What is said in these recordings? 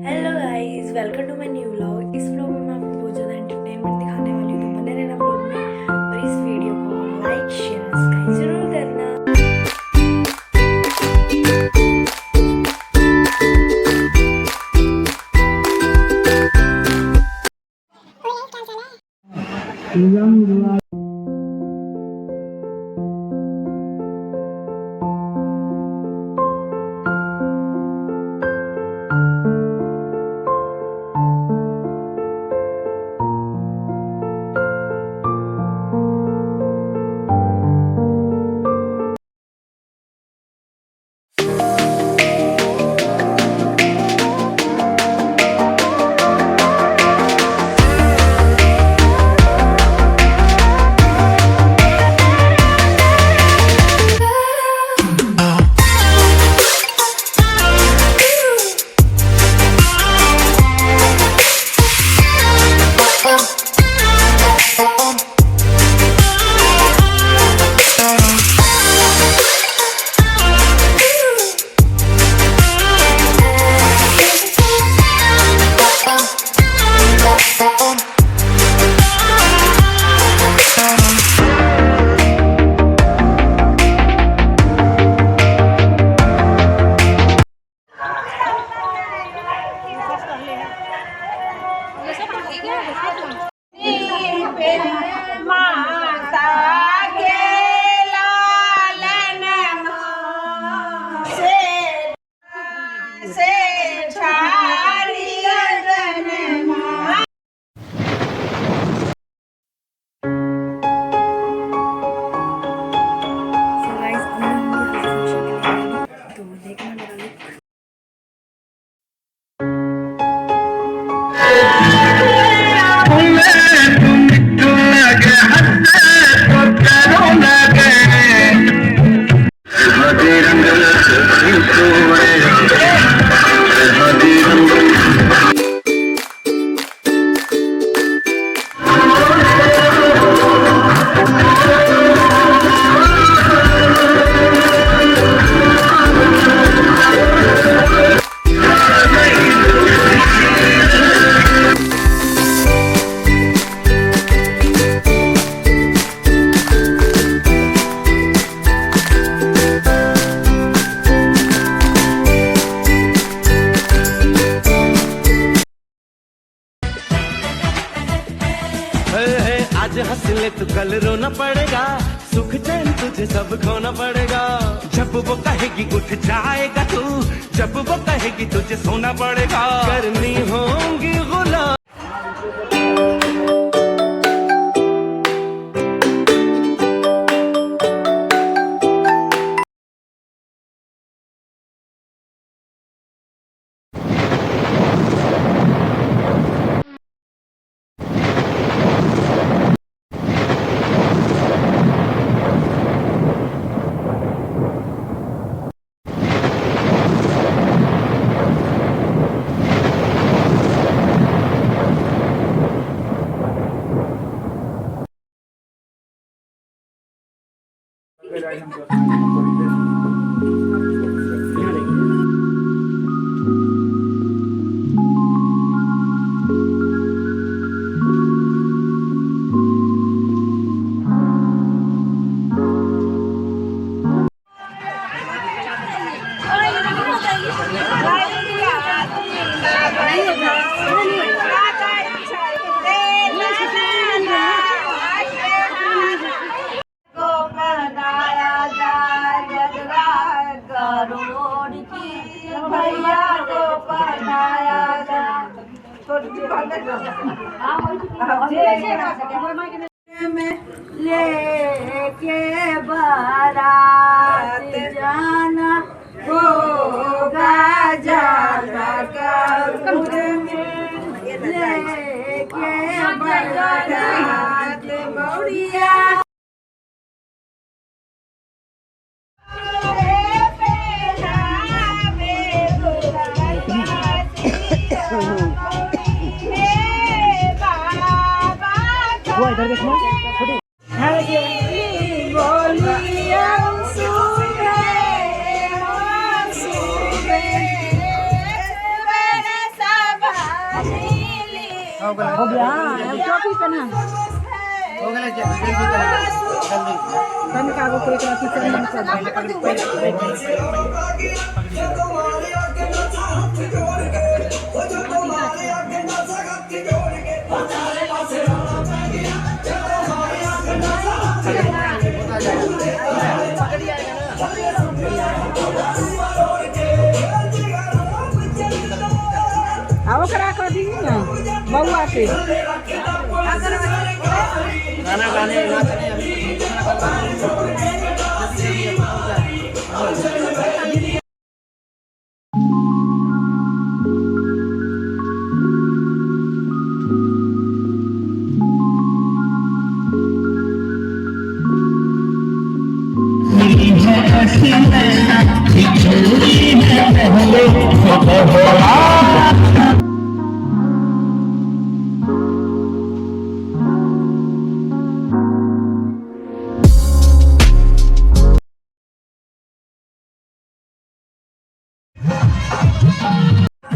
Hello guys, welcome to my new vlog. इस vlog में मैं आपको बहुत ज़्यादा एंटरटेनमेंट दिखाने वाली हूँ, तो बने रहना व्लॉग में और इस वीडियो को लाइक शेयर सब्सक्राइब जरूर करना। आज हंस ले तो कल रोना पड़ेगा, सुख चैन तुझे सब खोना पड़ेगा। जब वो कहेगी उठ जाएगा तू, जब वो कहेगी तुझे सोना पड़ेगा। करनी होंगी गुलाम। भैया को पढ़ाया लेके बारात जाना होगा, जाना कपूर में लेके बारात मौरिया। वो इधर देखना हो गया हाँ टोपी पहना कम का वो कोई का किचन में चल आओ करा कर दी ना बउआ के गाना गाने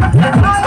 Bye.